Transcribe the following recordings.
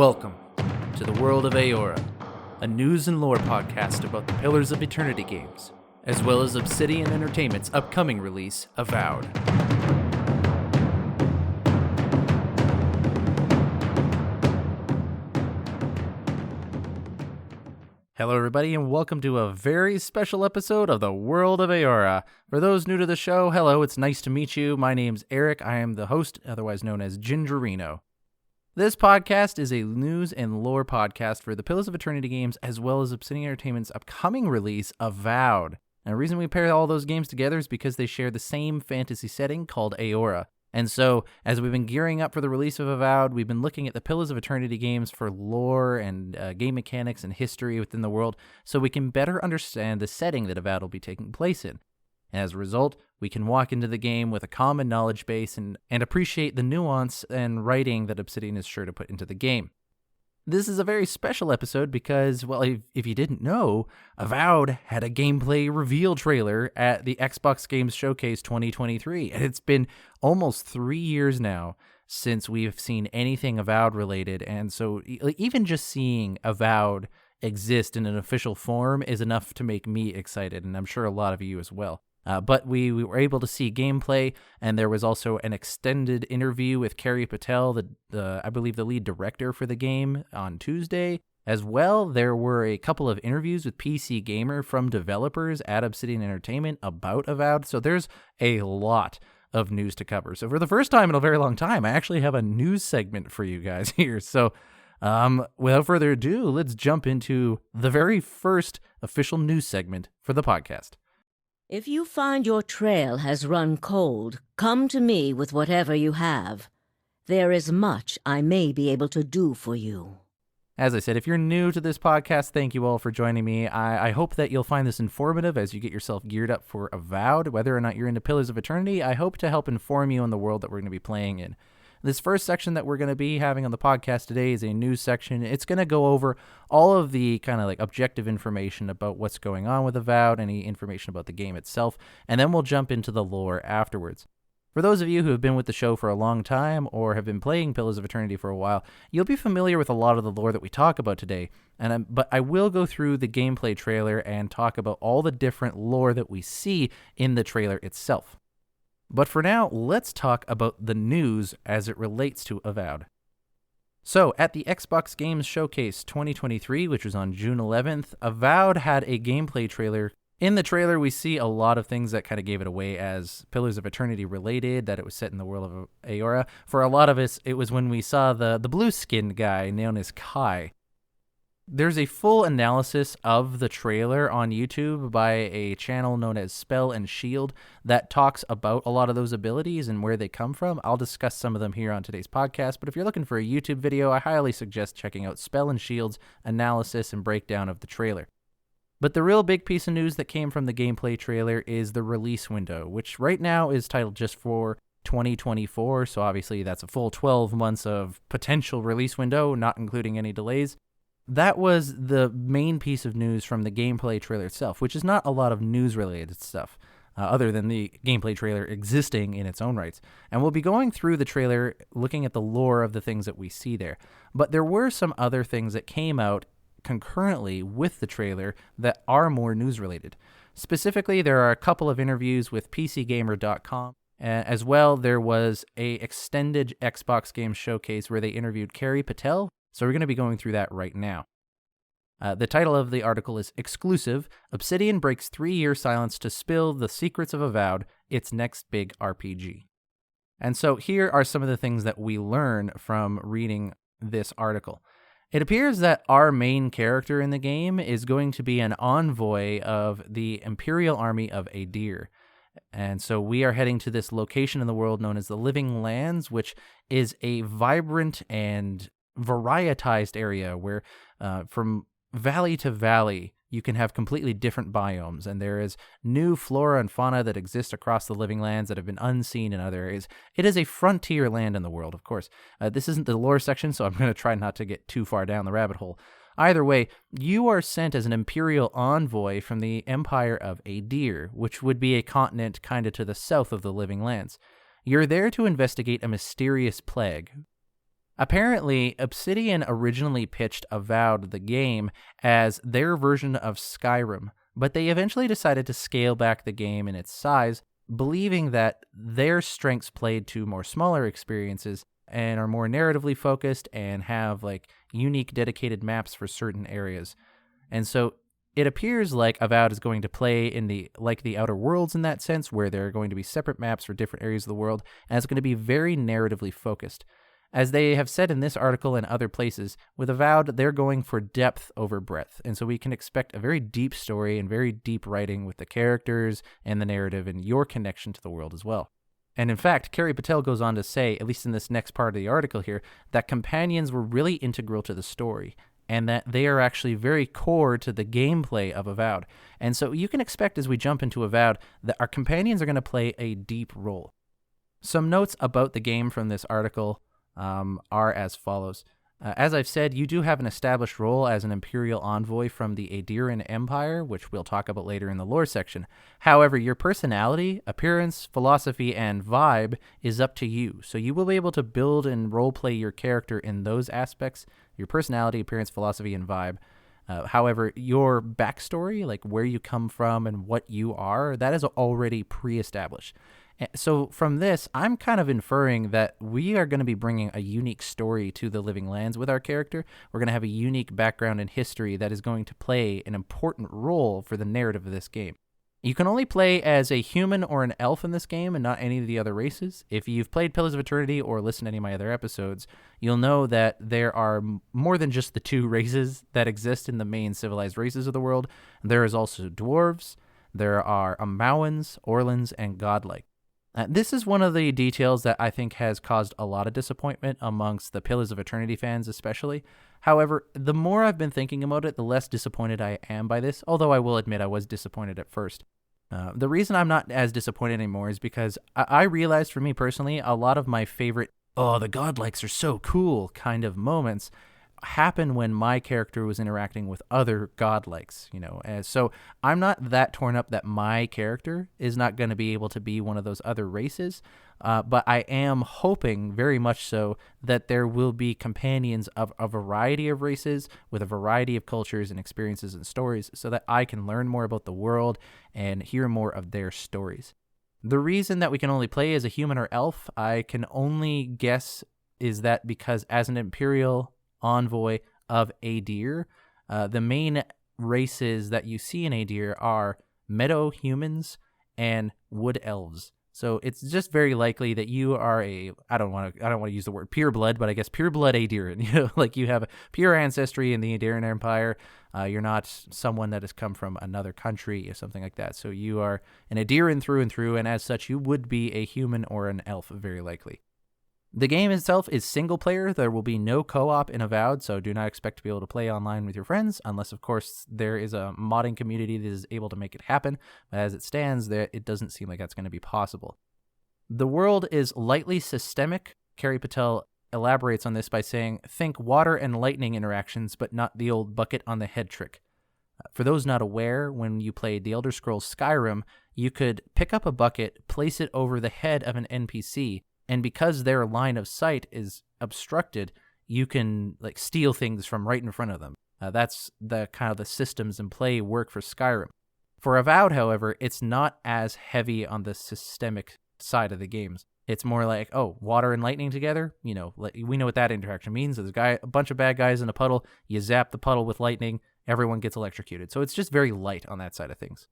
Welcome to the World of Eora, a news and lore podcast about the Pillars of Eternity games, as well as Obsidian Entertainment's upcoming release, Avowed. Hello everybody, and welcome to a very special episode of the World of Eora. For those new to the show, hello, it's nice to meet you. My name's Eric. I am the host, otherwise known as Gingerino. This podcast is a news and lore podcast for the Pillars of Eternity games, as well as Obsidian Entertainment's upcoming release, Avowed. And the reason we pair all those games together is because they share the same fantasy setting called Eora. And so, as we've been gearing up for the release of Avowed, we've been looking at the Pillars of Eternity games for lore and game mechanics and history within the world, so we can better understand the setting that Avowed will be taking place in. As a result, we can walk into the game with a common knowledge base and appreciate the nuance and writing that Obsidian is sure to put into the game. This is a very special episode because, well, if you didn't know, Avowed had a gameplay reveal trailer at the Xbox Games Showcase 2023, and it's been almost 3 years now since we've seen anything Avowed related, and so even just seeing Avowed exist in an official form is enough to make me excited, and I'm sure a lot of you as well. But we were able to see gameplay, and there was also an extended interview with Carrie Patel, I believe the lead director for the game, on Tuesday. As well, there were a couple of interviews with PC Gamer from developers at Obsidian Entertainment about Avowed, so there's a lot of news to cover. So for the first time in a very long time, I actually have a news segment for you guys here. So without further ado, let's jump into the very first official news segment for the podcast. If you find your trail has run cold, come to me with whatever you have. There is much I may be able to do for you. As I said, if you're new to this podcast, thank you all for joining me. I hope that you'll find this informative as you get yourself geared up for Avowed. Whether or not you're into Pillars of Eternity, I hope to help inform you on the world that we're going to be playing in. This first section that we're going to be having on the podcast today is a news section. It's going to go over all of the kind of like objective information about what's going on with Avowed, any information about the game itself, and then we'll jump into the lore afterwards. For those of you who have been with the show for a long time or have been playing Pillars of Eternity for a while, you'll be familiar with a lot of the lore that we talk about today, but I will go through the gameplay trailer and talk about all the different lore that we see in the trailer itself. But for now, let's talk about the news as it relates to Avowed. So, at the Xbox Games Showcase 2023, which was on June 11th, Avowed had a gameplay trailer. In the trailer, we see a lot of things that kind of gave it away as Pillars of Eternity related, that it was set in the world of Eora. For a lot of us, it was when we saw the blue-skinned guy known as Kai. There's a full analysis of the trailer on YouTube by a channel known as Spell and Shield that talks about a lot of those abilities and where they come from. I'll discuss some of them here on today's podcast, but if you're looking for a YouTube video, I highly suggest checking out Spell and Shield's analysis and breakdown of the trailer. But the real big piece of news that came from the gameplay trailer is the release window, which right now is titled just for 2024, so obviously that's a full 12 months of potential release window, not including any delays. That was the main piece of news from the gameplay trailer itself, which is not a lot of news-related stuff, other than the gameplay trailer existing in its own rights. And we'll be going through the trailer, looking at the lore of the things that we see there. But there were some other things that came out concurrently with the trailer that are more news-related. Specifically, there are a couple of interviews with PCGamer.com. As well, there was a extended Xbox Games Showcase where they interviewed Carrie Patel. So we're going to be going through that right now. The title of the article is Exclusive: Obsidian Breaks 3-Year Silence to Spill the Secrets of Avowed, its next big RPG. And so here are some of the things that we learn from reading this article. It appears that our main character in the game is going to be an envoy of the Imperial Army of Adir. And so we are heading to this location in the world known as the Living Lands, which is a vibrant and varietized area where from valley to valley you can have completely different biomes, and there is new flora and fauna that exist across the Living Lands that have been unseen in other areas. It is a frontier land in the world, of course. This isn't the lore section, so I'm going to try not to get too far down the rabbit hole. Either way, you are sent as an imperial envoy from the Empire of Adir, which would be a continent kind of to the south of the Living Lands. You're there to investigate a mysterious plague. Apparently, Obsidian originally pitched Avowed the game as their version of Skyrim, but they eventually decided to scale back the game in its size, believing that their strengths played to more smaller experiences and are more narratively focused and have like unique dedicated maps for certain areas. And so it appears like Avowed is going to play in the Outer Worlds in that sense, where there are going to be separate maps for different areas of the world, and it's going to be very narratively focused. As they have said in this article and other places, with Avowed, they're going for depth over breadth. And so we can expect a very deep story and very deep writing with the characters and the narrative and your connection to the world as well. And in fact, Carrie Patel goes on to say, at least in this next part of the article here, that companions were really integral to the story and that they are actually very core to the gameplay of Avowed. And so you can expect as we jump into Avowed that our companions are going to play a deep role. Some notes about the game from this article are as follows. As I've said, you do have an established role as an Imperial envoy from the Aediran Empire, which we'll talk about later in the lore section. However, your personality, appearance, philosophy, and vibe is up to you. So you will be able to build and roleplay your character in those aspects, your personality, appearance, philosophy, and vibe. However, your backstory, like where you come from and what you are, that is already pre-established. So from this, I'm kind of inferring that we are going to be bringing a unique story to the Living Lands with our character. We're going to have a unique background and history that is going to play an important role for the narrative of this game. You can only play as a human or an elf in this game and not any of the other races. If you've played Pillars of Eternity or listened to any of my other episodes, you'll know that there are more than just the two races that exist in the main civilized races of the world. There is also dwarves, there are Amauans, Orlans, and godlike. This is one of the details that I think has caused a lot of disappointment amongst the Pillars of Eternity fans especially. However, the more I've been thinking about it, the less disappointed I am by this, although I will admit I was disappointed at first. The reason I'm not as disappointed anymore is because I realized for me personally, a lot of my favorite, oh, the godlikes are so cool kind of moments happen when my character was interacting with other godlikes, so I'm not that torn up that my character is not going to be able to be one of those other races, but I am hoping very much so that there will be companions of a variety of races with a variety of cultures and experiences and stories so that I can learn more about the world and hear more of their stories. The reason that we can only play as a human or elf, I can only guess, is that because as an Imperial envoy of Aedir, the main races that you see in Aedir are meadow humans and wood elves. So it's just very likely that you are I don't want to use the word pure blood, but I guess pure blood Aediran. Like you have a pure ancestry in the Aediran Empire. You're not someone that has come from another country or something like that. So you are an Aediran through and through, and as such, you would be a human or an elf, very likely. The game itself is single player. There will be no co-op in Avowed, so do not expect to be able to play online with your friends, unless, of course, there is a modding community that is able to make it happen. But as it stands, it doesn't seem like that's going to be possible. The world is lightly systemic. Carrie Patel elaborates on this by saying, think water and lightning interactions, but not the old bucket on the head trick. For those not aware, when you played The Elder Scrolls Skyrim, you could pick up a bucket, place it over the head of an NPC, and because their line of sight is obstructed, you can steal things from right in front of them. That's the kind of the systems in play work for Skyrim. For Avowed, however, it's not as heavy on the systemic side of the games. It's more like, oh, water and lightning together. We know what that interaction means. There's a bunch of bad guys in a puddle. You zap the puddle with lightning. Everyone gets electrocuted. So it's just very light on that side of things.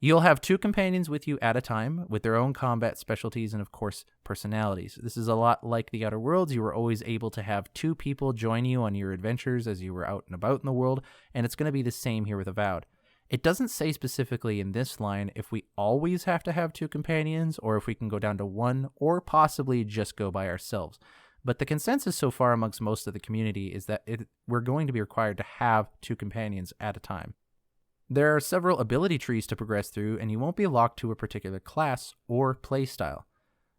You'll have 2 companions with you at a time with their own combat specialties and, of course, personalities. This is a lot like the Outer Worlds. You were always able to have 2 people join you on your adventures as you were out and about in the world, and it's going to be the same here with Avowed. It doesn't say specifically in this line if we always have to have 2 companions or if we can go down to 1 or possibly just go by ourselves. But the consensus so far amongst most of the community is that we're going to be required to have 2 companions at a time. There are several ability trees to progress through, and you won't be locked to a particular class or playstyle.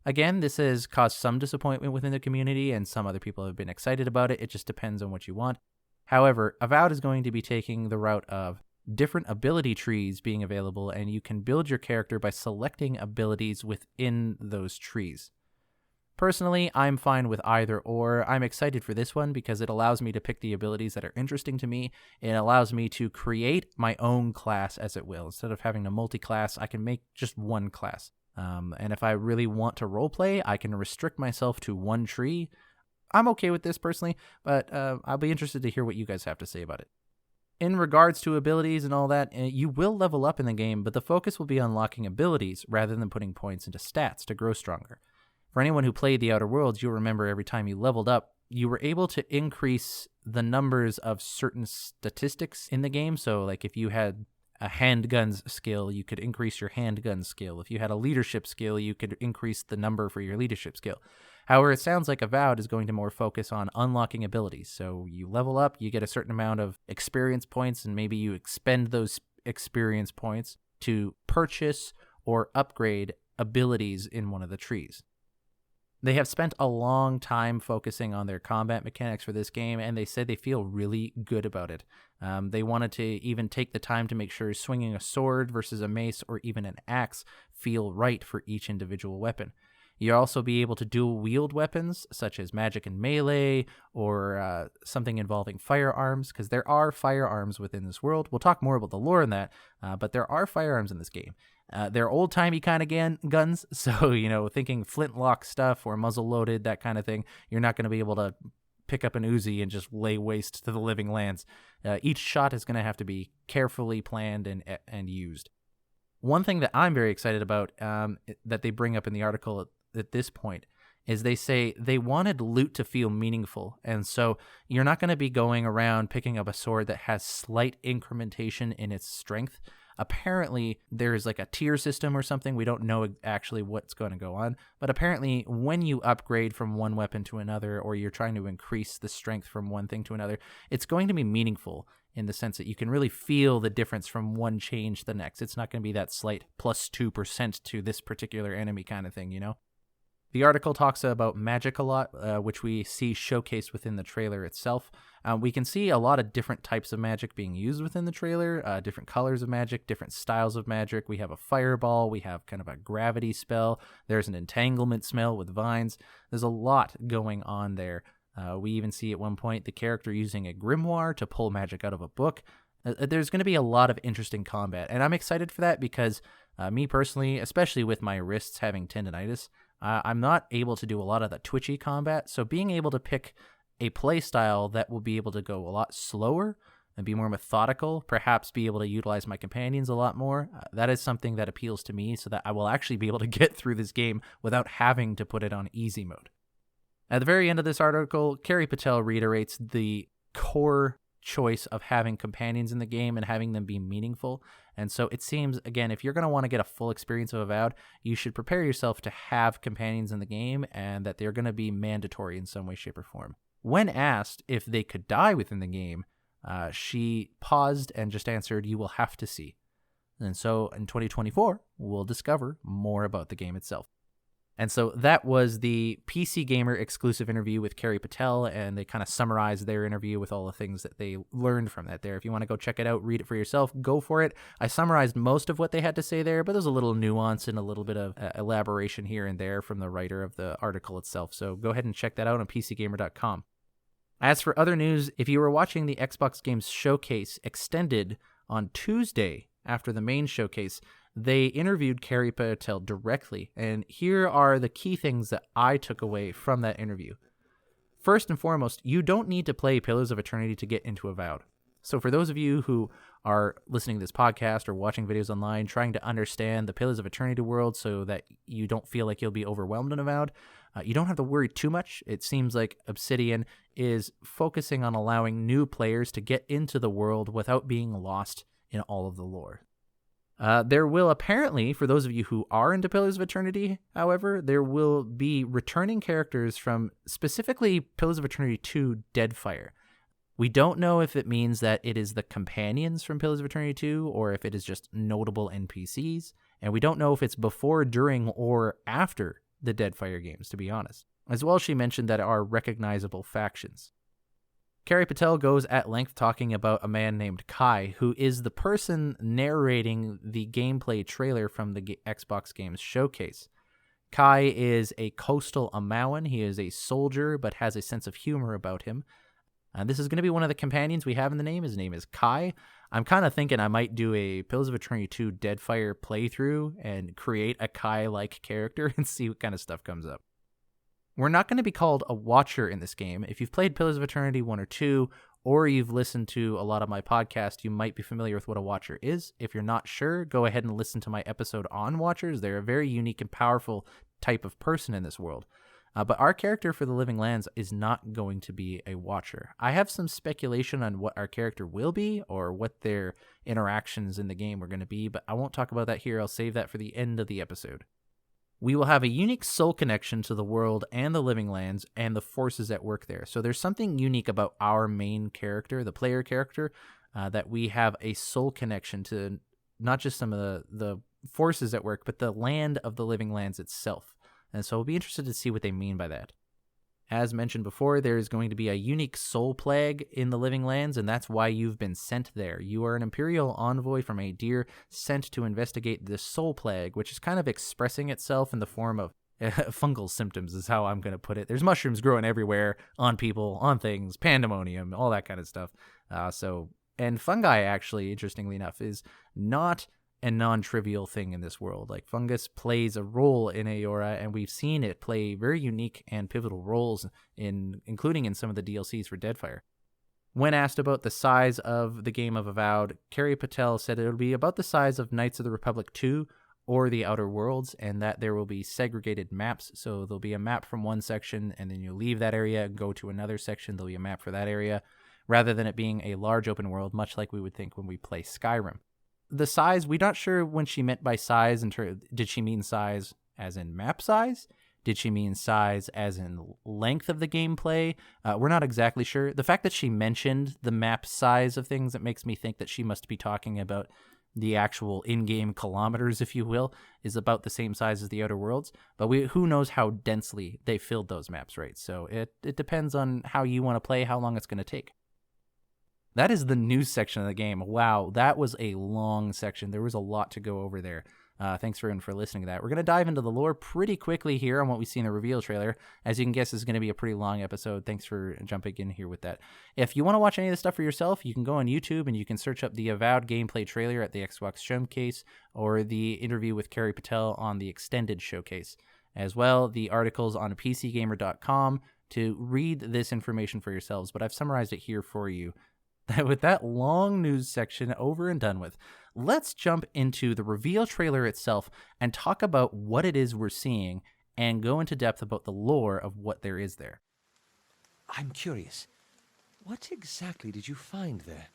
Again, this has caused some disappointment within the community, and some other people have been excited about it. It just depends on what you want. However, Avowed is going to be taking the route of different ability trees being available, and you can build your character by selecting abilities within those trees. Personally, I'm fine with either or. I'm excited for this one because it allows me to pick the abilities that are interesting to me. It allows me to create my own class as it will. Instead of having a multi-class, I can make just one class. And if I really want to roleplay, I can restrict myself to one tree. I'm okay with this personally, but I'll be interested to hear what you guys have to say about it. In regards to abilities and all that, you will level up in the game, but the focus will be unlocking abilities rather than putting points into stats to grow stronger. For anyone who played the Outer Worlds, you'll remember every time you leveled up, you were able to increase the numbers of certain statistics in the game. So like if you had a handguns skill, you could increase your handgun skill. If you had a leadership skill, you could increase the number for your leadership skill. However, it sounds like Avowed is going to more focus on unlocking abilities. So you level up, you get a certain amount of experience points, and maybe you expend those experience points to purchase or upgrade abilities in one of the trees. They have spent a long time focusing on their combat mechanics for this game, and they said they feel really good about it. They wanted to even take the time to make sure swinging a sword versus a mace or even an axe feel right for each individual weapon. You'll also be able to dual wield weapons, such as magic and melee, or something involving firearms, because there are firearms within this world. We'll talk more about the lore in that, but there are firearms in this game. They're old-timey kind of guns, so, thinking flintlock stuff or muzzle-loaded, that kind of thing, you're not going to be able to pick up an Uzi and just lay waste to the living lands. Each shot is going to have to be carefully planned and used. One thing that I'm very excited about that they bring up in the article at this point is they say they wanted loot to feel meaningful, and so you're not going to be going around picking up a sword that has slight incrementation in its strength. Apparently, there's like a tier system or something. We don't know actually what's going to go on, but apparently when you upgrade from one weapon to another, or you're trying to increase the strength from one thing to another, it's going to be meaningful in the sense that you can really feel the difference from one change to the next. It's not going to be that slight plus 2% to this particular enemy kind of thing, The article talks about magic a lot, which we see showcased within the trailer itself. We can see a lot of different types of magic being used within the trailer, different colors of magic, different styles of magic. We have a fireball, we have kind of a gravity spell, there's an entanglement spell with vines. There's a lot going on there. We even see at one point the character using a grimoire to pull magic out of a book. There's going to be a lot of interesting combat, and I'm excited for that because me personally, especially with my wrists having tendonitis, I'm not able to do a lot of the twitchy combat, so being able to pick a playstyle that will be able to go a lot slower and be more methodical, perhaps be able to utilize my companions a lot more, that is something that appeals to me so that I will actually be able to get through this game without having to put it on easy mode. At the very end of this article, Carrie Patel reiterates the core choice of having companions in the game and having them be meaningful. And so it seems, again, if you're going to want to get a full experience of Avowed, you should prepare yourself to have companions in the game and that they're going to be mandatory in some way, shape, or form. When asked if they could die within the game, she paused and just answered, "You will have to see." And so in 2024, we'll discover more about the game itself. And so that was the PC Gamer exclusive interview with Carrie Patel, and they kind of summarized their interview with all the things that they learned from that there. If you want to go check it out, read it for yourself, go for it. I summarized most of what they had to say there, but there's a little nuance and a little bit of elaboration here and there from the writer of the article itself. So go ahead and check that out on PCGamer.com. As for other news, if you were watching the Xbox Games Showcase extended on Tuesday after the main showcase, they interviewed Carrie Patel directly, and here are the key things that I took away from that interview. First and foremost, you don't need to play Pillars of Eternity to get into Avowed. So for those of you who are listening to this podcast or watching videos online trying to understand the Pillars of Eternity world so that you don't feel like you'll be overwhelmed in Avowed, you don't have to worry too much. It seems like Obsidian is focusing on allowing new players to get into the world without being lost in all of the lore. There will apparently, for those of you who are into Pillars of Eternity, however, there will be returning characters from specifically Pillars of Eternity 2 Deadfire. We don't know if it means that it is the companions from Pillars of Eternity 2 or if it is just notable NPCs, and we don't know if it's before, during, or after the Deadfire games, to be honest. As well, she mentioned that are recognizable factions. Carrie Patel goes at length talking about a man named Kai, who is the person narrating the gameplay trailer from the Xbox Games Showcase. Kai is a coastal Amauan. He is a soldier, but has a sense of humor about him. This is going to be one of the companions we have in the name. His name is Kai. I'm kind of thinking I might do a Pillars of Eternity 2 Deadfire playthrough and create a Kai-like character and see what kind of stuff comes up. We're not going to be called a Watcher in this game. If you've played Pillars of Eternity 1 or 2, or you've listened to a lot of my podcast, you might be familiar with what a Watcher is. If you're not sure, go ahead and listen to my episode on Watchers. They're a very unique and powerful type of person in this world. But our character for the Living Lands is not going to be a Watcher. I have some speculation on what our character will be or what their interactions in the game are going to be, but I won't talk about that here. I'll save that for the end of the episode. We will have a unique soul connection to the world and the Living Lands and the forces at work there. So there's something unique about our main character, the player character, that we have a soul connection to not just some of the forces at work, but the land of the Living Lands itself. And so we'll be interested to see what they mean by that. As mentioned before, there is going to be a unique soul plague in the Living Lands, and that's why you've been sent there. You are an Imperial envoy from Aedir sent to investigate this soul plague, which is kind of expressing itself in the form of fungal symptoms is how I'm going to put it. There's mushrooms growing everywhere, on people, on things, pandemonium, all that kind of stuff. And fungi, actually, interestingly enough, is not a non-trivial thing in this world. Like, fungus plays a role in Eora, and we've seen it play very unique and pivotal roles, including in some of the DLCs for Deadfire. When asked about the size of the game of Avowed, Carrie Patel said it'll be about the size of Knights of the Republic 2 or the Outer Worlds, and that there will be segregated maps. So there'll be a map from one section, and then you leave that area and go to another section. There'll be a map for that area, rather than it being a large open world, much like we would think when we play Skyrim. The size, we're not sure when she meant by size. Did she mean size as in map size? Did she mean size as in length of the gameplay? We're not exactly sure. The fact that she mentioned the map size of things, it makes me think that she must be talking about the actual in-game kilometers, if you will, is about the same size as the Outer Worlds. But who knows how densely they filled those maps, right? So it depends on how you want to play, how long it's going to take. That is the news section of the game. Wow, that was a long section. There was a lot to go over there. Thanks for listening to that. We're going to dive into the lore pretty quickly here on what we see in the reveal trailer. As you can guess, this is going to be a pretty long episode. Thanks for jumping in here with that. If you want to watch any of this stuff for yourself, you can go on YouTube and you can search up the Avowed gameplay trailer at the Xbox Showcase or the interview with Carrie Patel on the Extended Showcase. As well, the articles on PCGamer.com to read this information for yourselves, but I've summarized it here for you. With that long news section over and done with, let's jump into the reveal trailer itself and talk about what it is we're seeing and go into depth about the lore of what there is there. I'm curious. What exactly did you find there?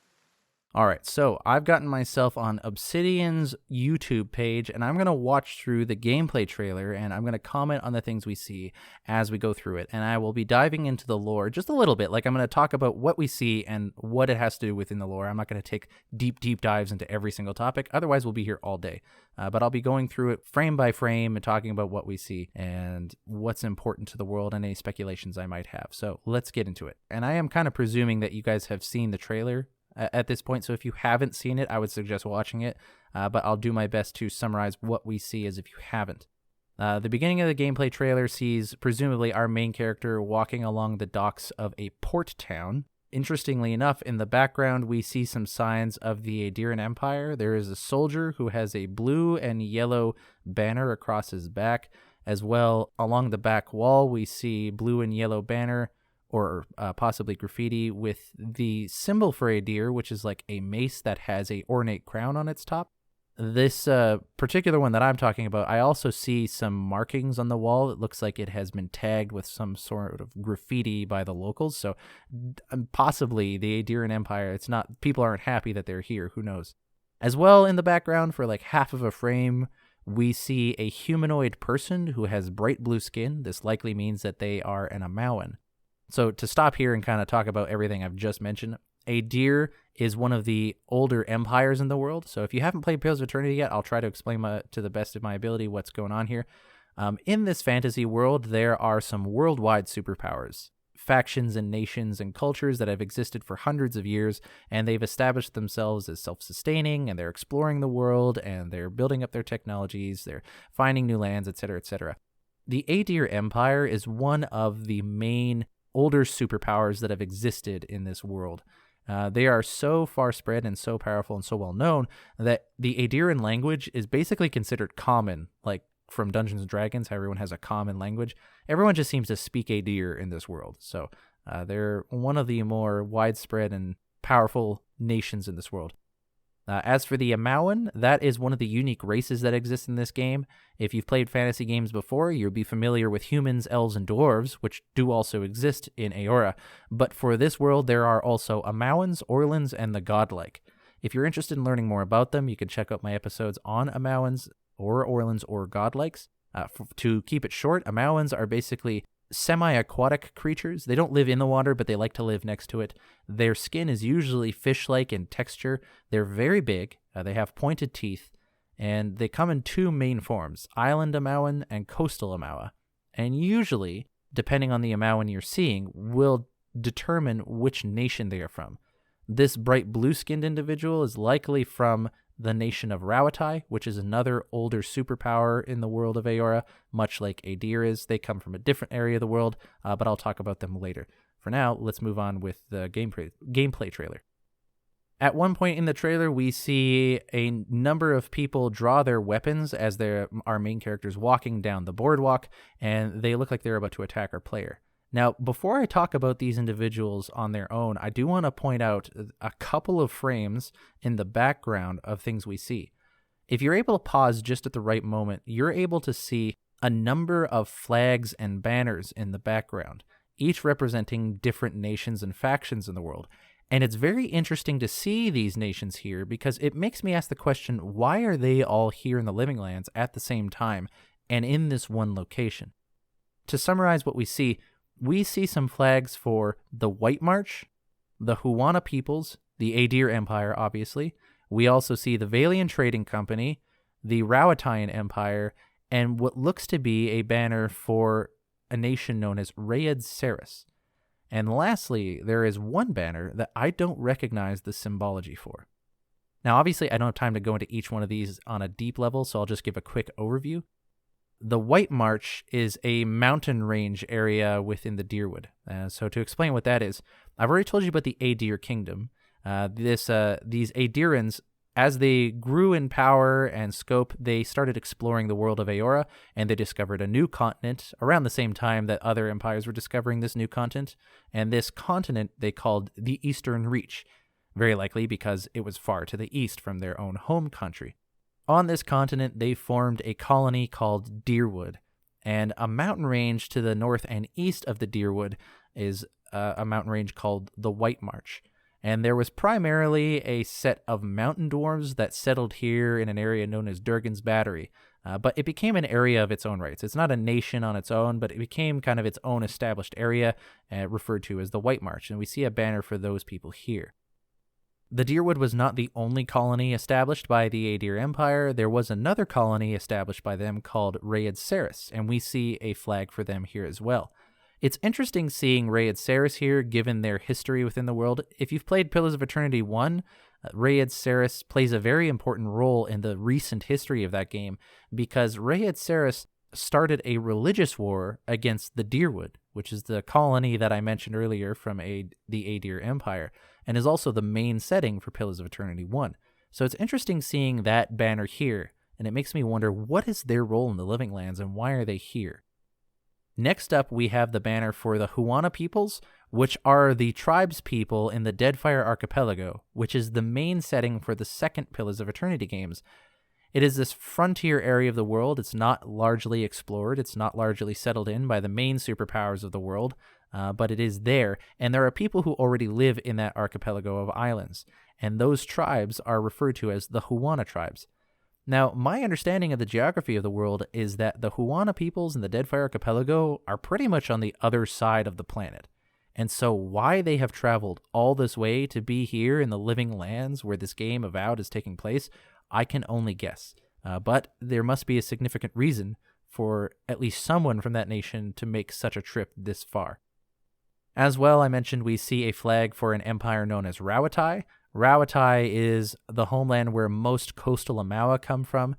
All right, so I've gotten myself on Obsidian's YouTube page, and I'm going to watch through the gameplay trailer, and I'm going to comment on the things we see as we go through it. And I will be diving into the lore just a little bit. Like, I'm going to talk about what we see and what it has to do within the lore. I'm not going to take deep dives into every single topic. Otherwise, we'll be here all day. But I'll be going through it frame by frame and talking about what we see and what's important to the world and any speculations I might have. So let's get into it. And I am kind of presuming that you guys have seen the trailer at this point, so if you haven't seen it, I would suggest watching it, but I'll do my best to summarize what we see as if you haven't. The beginning of the gameplay trailer sees, presumably, our main character walking along the docks of a port town. Interestingly enough, in the background, we see some signs of the Aediran Empire. There is a soldier who has a blue and yellow banner across his back. As well, along the back wall, we see blue and yellow banner, or possibly graffiti, with the symbol for Aedir, which is like a mace that has a ornate crown on its top. This particular one that I'm talking about, I also see some markings on the wall. It looks like it has been tagged with some sort of graffiti by the locals. So possibly the Aediran Empire, it's not, people aren't happy that they're here. Who knows? As well, in the background, for like half of a frame, we see a humanoid person who has bright blue skin. This likely means that they are an Amauan. So to stop here and kind of talk about everything I've just mentioned, Aedir is one of the older empires in the world. So if you haven't played Pillars of Eternity yet, I'll try to explain to the best of my ability what's going on here. In this fantasy world, there are some worldwide superpowers, factions and nations and cultures that have existed for hundreds of years, and they've established themselves as self-sustaining, and they're exploring the world, and they're building up their technologies, they're finding new lands, etc., etc. The Aedir Empire is one of the main older superpowers that have existed in this world. They are so far spread and so powerful and so well known that the Aediran language is basically considered common, like from Dungeons and Dragons, how everyone has a common language. Everyone just seems to speak Aedir in this world. So they're one of the more widespread and powerful nations in this world. As for the Amawan, that is one of the unique races that exist in this game. If you've played fantasy games before, you'll be familiar with humans, elves, and dwarves, which do also exist in Eora. But for this world, there are also Amawans, Orlans, and the Godlike. If you're interested in learning more about them, you can check out my episodes on Amawans, or Orlans, or Godlikes. To keep it short, Amawans are basically semi-aquatic creatures. They don't live in the water, but they like to live next to it. Their skin is usually fish-like in texture. They're very big. They have pointed teeth, and they come in two main forms, Island Amawan and Coastal Amawa. And usually, depending on the Amawan you're seeing, will determine which nation they are from. This bright blue-skinned individual is likely from the nation of Rawatai, which is another older superpower in the world of Eora, much like Aedir is. They come from a different area of the world, but I'll talk about them later. For now, let's move on with the gameplay trailer. At one point in the trailer, we see a number of people draw their weapons as our main characters walking down the boardwalk, and they look like they're about to attack our player. Now, before I talk about these individuals on their own, I do want to point out a couple of frames in the background of things we see. If you're able to pause just at the right moment, you're able to see a number of flags and banners in the background, each representing different nations and factions in the world. And it's very interesting to see these nations here because it makes me ask the question, why are they all here in the Living Lands at the same time and in this one location? To summarize what we see some flags for the White March, the Huana peoples, the Aedir Empire, obviously. We also see the Valian Trading Company, the Rawatayan Empire, and what looks to be a banner for a nation known as Rayed Saris. And lastly, there is one banner that I don't recognize the symbology for. Now, obviously, I don't have time to go into each one of these on a deep level, so I'll just give a quick overview. The White March is a mountain range area within the Dyrwood. So to explain what that is, I've already told you about the Aedir Kingdom. These Aedirans, as they grew in power and scope, they started exploring the world of Eora, and they discovered a new continent around the same time that other empires were discovering this new continent. And this continent they called the Eastern Reach, very likely because it was far to the east from their own home country. On this continent, they formed a colony called Dyrwood, and a mountain range to the north and east of the Dyrwood is a mountain range called the White March. And there was primarily a set of mountain dwarves that settled here in an area known as Durgan's Battery, but it became an area of its own rights. It's not a nation on its own, but it became kind of its own established area, referred to as the White March, and we see a banner for those people here. The Dyrwood was not the only colony established by the Aedir Empire. There was another colony established by them called Rayed Saris, and we see a flag for them here as well. It's interesting seeing Rayed Saris here, given their history within the world. If you've played Pillars of Eternity 1, Rayed Saris plays a very important role in the recent history of that game, because Rayed Saris started a religious war against the Dyrwood, which is the colony that I mentioned earlier from the Aedir Empire, and is also the main setting for Pillars of Eternity 1. So it's interesting seeing that banner here, and it makes me wonder, what is their role in the Living Lands, and why are they here? Next up, we have the banner for the Huana peoples, which are the tribes people in the Deadfire Archipelago, which is the main setting for the second Pillars of Eternity games. It is this frontier area of the world. It's not largely explored. It's not largely settled in by the main superpowers of the world, but it is there. And there are people who already live in that archipelago of islands. And those tribes are referred to as the Huana tribes. Now, my understanding of the geography of the world is that the Huana peoples in the Deadfire Archipelago are pretty much on the other side of the planet. And so why they have traveled all this way to be here in the Living Lands where this game Avowed is taking place, I can only guess. But there must be a significant reason for at least someone from that nation to make such a trip this far. As well, I mentioned we see a flag for an empire known as Rawatai. Rawatai is the homeland where most coastal Amawa come from.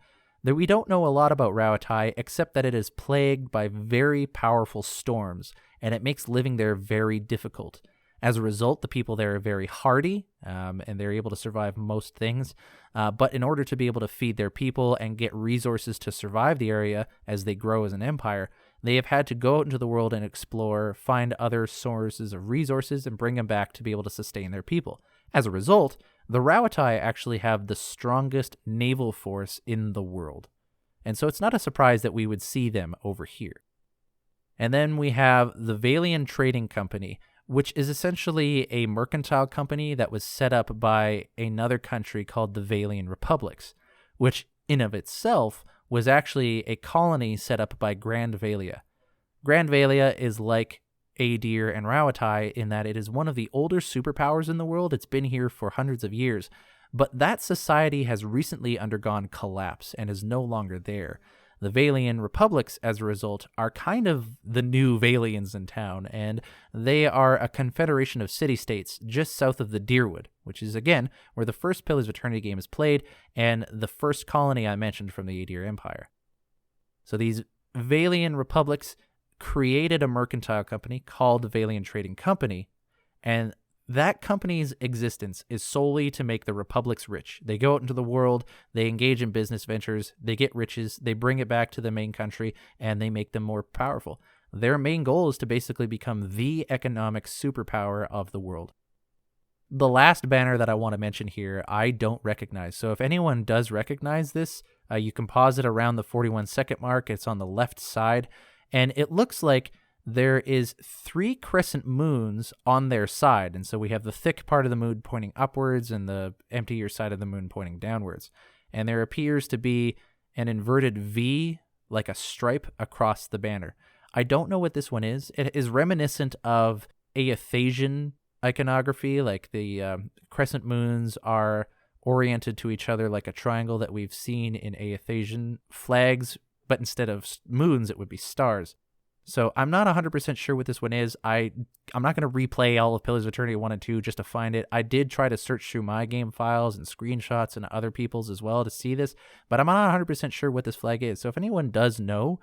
We don't know a lot about Rauatai except that it is plagued by very powerful storms, and it makes living there very difficult. As a result, the people there are very hardy, and they're able to survive most things. But in order to be able to feed their people and get resources to survive the area as they grow as an empire, they have had to go out into the world and explore, find other sources of resources, and bring them back to be able to sustain their people. As a result, the Rauatai actually have the strongest naval force in the world. And so it's not a surprise that we would see them over here. And then we have the Valian Trading Company, which is essentially a mercantile company that was set up by another country called the Valian Republics, which in of itself was actually a colony set up by Grand Valia. Grand Valia is like Aedir and Rauatai in that it is one of the older superpowers in the world. It's been here for hundreds of years, but that society has recently undergone collapse and is no longer there. The Valian Republics, as a result, are kind of the new Valians in town, and they are a confederation of city-states just south of the Deerwood, which is, again, where the first Pillars of Eternity game is played, and the first colony I mentioned from the Aedir Empire. So these Valian Republics created a mercantile company called the Valian Trading Company, and that company's existence is solely to make the republics rich. They go out into the world, they engage in business ventures, they get riches, they bring it back to the main country, and they make them more powerful. Their main goal is to basically become the economic superpower of the world. The last banner that I want to mention here, I don't recognize. So if anyone does recognize this, you can pause it around the 41-second mark. It's on the left side, and it looks like there is 3 crescent moons on their side. And so we have the thick part of the moon pointing upwards and the emptier side of the moon pointing downwards. And there appears to be an inverted V, like a stripe, across the banner. I don't know what this one is. It is reminiscent of Aethasian iconography, like the crescent moons are oriented to each other like a triangle that we've seen in Aethasian flags, but instead of moons, it would be stars. So I'm not 100% sure what this one is. I'm not going to replay all of Pillars of Eternity 1 and 2 just to find it. I did try to search through my game files and screenshots and other people's as well to see this, but I'm not 100% sure what this flag is. So if anyone does know,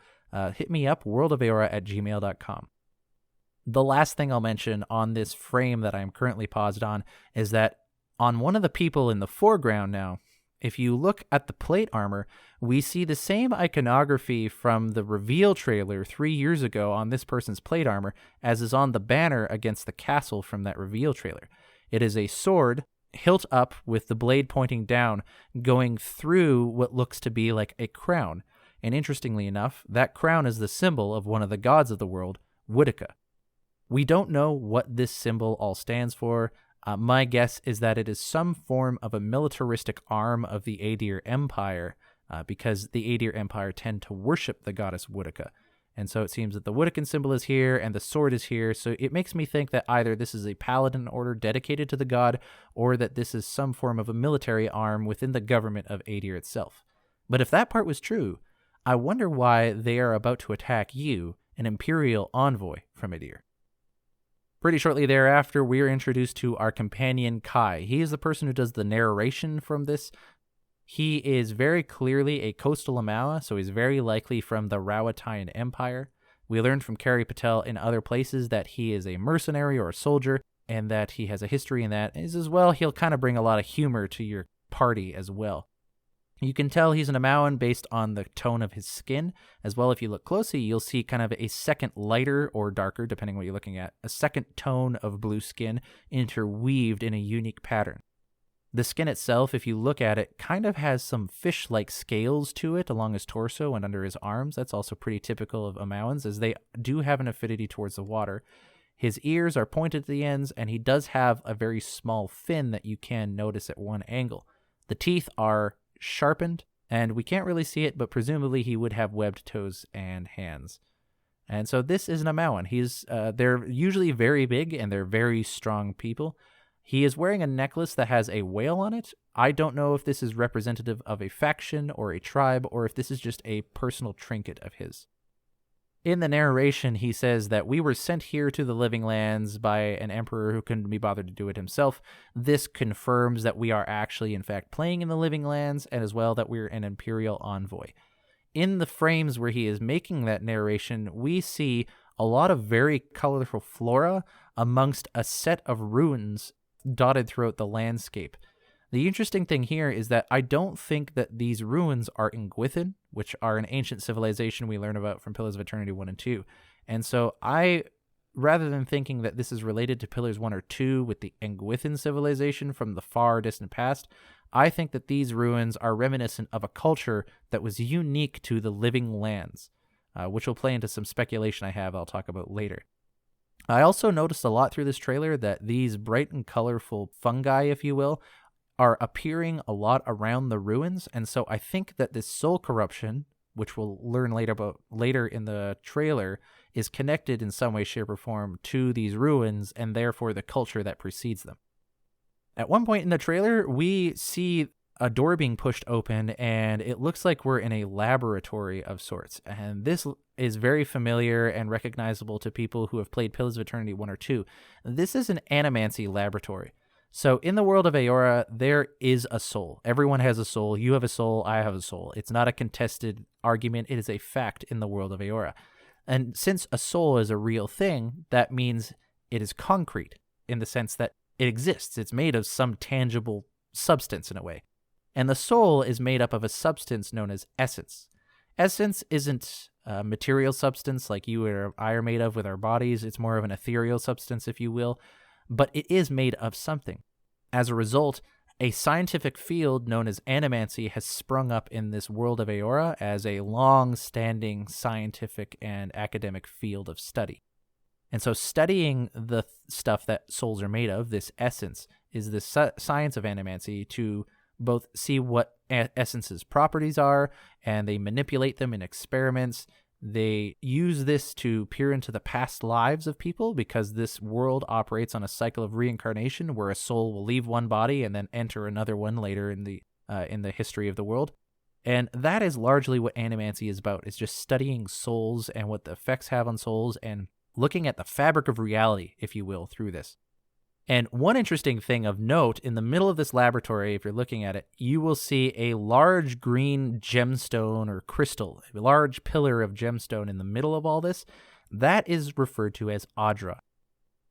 hit me up, worldoфeora@gmail.com. The last thing I'll mention on this frame that I'm currently paused on is that on one of the people in the foreground now, if you look at the plate armor, we see the same iconography from the reveal trailer 3 years ago on this person's plate armor as is on the banner against the castle from that reveal trailer. It is a sword, hilt up with the blade pointing down, going through what looks to be like a crown. And interestingly enough, that crown is the symbol of one of the gods of the world, Boudica. We don't know what this symbol all stands for. My guess is that it is some form of a militaristic arm of the Aedir Empire, because the Aedir Empire tend to worship the goddess Boudica. And so it seems that the Boudican symbol is here and the sword is here, so it makes me think that either this is a paladin order dedicated to the god, or that this is some form of a military arm within the government of Aedir itself. But if that part was true, I wonder why they are about to attack you, an Imperial envoy from Aedir. Pretty shortly thereafter, we are introduced to our companion, Kai. He is the person who does the narration from this. He is very clearly a coastal Amawa, so he's very likely from the Rauataian Empire. We learned from Kari Patel in other places that he is a mercenary or a soldier, and that he has a history in that. As well, he'll kind of bring a lot of humor to your party as well. You can tell he's an Amawan based on the tone of his skin. As well, if you look closely, you'll see kind of a second lighter or darker, depending what you're looking at, a second tone of blue skin interweaved in a unique pattern. The skin itself, if you look at it, kind of has some fish-like scales to it along his torso and under his arms. That's also pretty typical of Amawans, as they do have an affinity towards the water. His ears are pointed at the ends, and he does have a very small fin that you can notice at one angle. The teeth are sharpened, and we can't really see it, but presumably he would have webbed toes and hands. And so this is an Amawan. They're usually very big, and they're very strong people. He is wearing a necklace that has a whale on it. I don't know if this is representative of a faction or a tribe, or if this is just a personal trinket of his. In the narration, he says that we were sent here to the living lands by an emperor who couldn't be bothered to do it himself. This confirms that we are actually, in fact, playing in the living lands, and as well that we're an imperial envoy. In the frames where he is making that narration, we see a lot of very colorful flora amongst a set of ruins dotted throughout the landscape. The interesting thing here is that I don't think that these ruins are in Gwithin, which are an ancient civilization we learn about from Pillars of Eternity 1 and 2. And so rather than thinking that this is related to Pillars 1 or 2 with the Engwithin civilization from the far distant past, I think that these ruins are reminiscent of a culture that was unique to the living lands, which will play into some speculation I'll talk about later. I also noticed a lot through this trailer that these bright and colorful fungi, if you will, are appearing a lot around the ruins, and so I think that this soul corruption, which we'll learn later in the trailer, is connected in some way, shape, or form to these ruins, and therefore the culture that precedes them. At one point in the trailer, we see a door being pushed open, and it looks like we're in a laboratory of sorts, and this is very familiar and recognizable to people who have played Pillars of Eternity 1 or 2. This is an animancy laboratory. So in the world of Eora, there is a soul. Everyone has a soul. You have a soul. I have a soul. It's not a contested argument. It is a fact in the world of Eora. And since a soul is a real thing, that means it is concrete in the sense that it exists. It's made of some tangible substance in a way. And the soul is made up of a substance known as essence. Essence isn't a material substance like you or I are made of with our bodies. It's more of an ethereal substance, if you will. But it is made of something. As a result, a scientific field known as animancy has sprung up in this world of Eora as a long-standing scientific and academic field of study. And so studying the stuff that souls are made of, this essence, is the science of animancy to both see what essence's properties are, and they manipulate them in experiments. They use this to peer into the past lives of people because this world operates on a cycle of reincarnation where a soul will leave one body and then enter another one later in the history of the world. And that is largely what animancy is about. It's just studying souls and what the effects have on souls and looking at the fabric of reality, if you will, through this. And one interesting thing of note, in the middle of this laboratory, if you're looking at it, you will see a large green gemstone or crystal, a large pillar of gemstone in the middle of all this. That is referred to as Adra.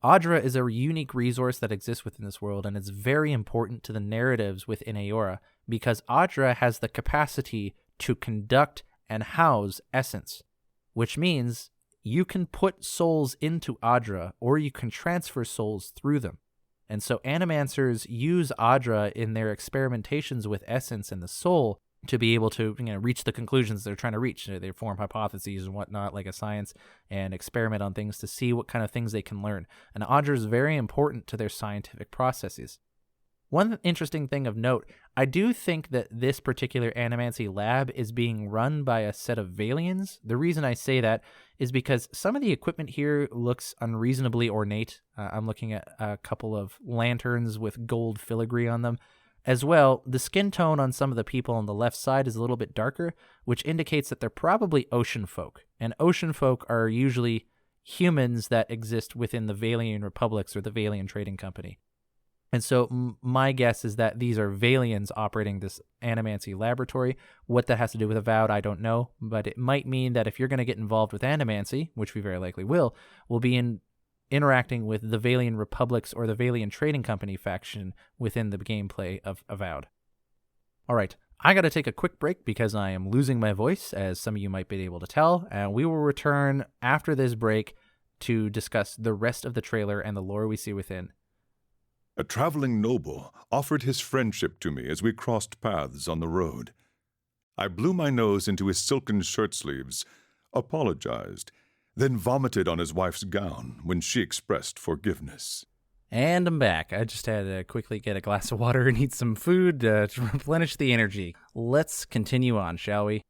Adra is a unique resource that exists within this world, and it's very important to the narratives within Eora because Adra has the capacity to conduct and house essence, which means you can put souls into Adra or you can transfer souls through them. And so animancers use Adra in their experimentations with essence and the soul to be able to reach the conclusions they're trying to reach. They form hypotheses and whatnot like a science and experiment on things to see what kind of things they can learn. And Adra is very important to their scientific processes. One interesting thing of note, I do think that this particular animancy lab is being run by a set of Valians. The reason I say that is because some of the equipment here looks unreasonably ornate. I'm looking at a couple of lanterns with gold filigree on them. As well, the skin tone on some of the people on the left side is a little bit darker, which indicates that they're probably ocean folk. And ocean folk are usually humans that exist within the Valian republics or the Valian Trading Company. And so my guess is that these are Valians operating this animancy laboratory. What that has to do with Avowed, I don't know. But it might mean that if you're going to get involved with animancy, which we very likely will, we'll be interacting with the Valian Republics or the Valian Trading Company faction within the gameplay of Avowed. All right, I got to take a quick break because I am losing my voice, as some of you might be able to tell. And we will return after this break to discuss the rest of the trailer and the lore we see within. A traveling noble offered his friendship to me as we crossed paths on the road. I blew my nose into his silken shirt sleeves, apologized, then vomited on his wife's gown when she expressed forgiveness. And I'm back. I just had to quickly get a glass of water and eat some food to replenish the energy. Let's continue on, shall we?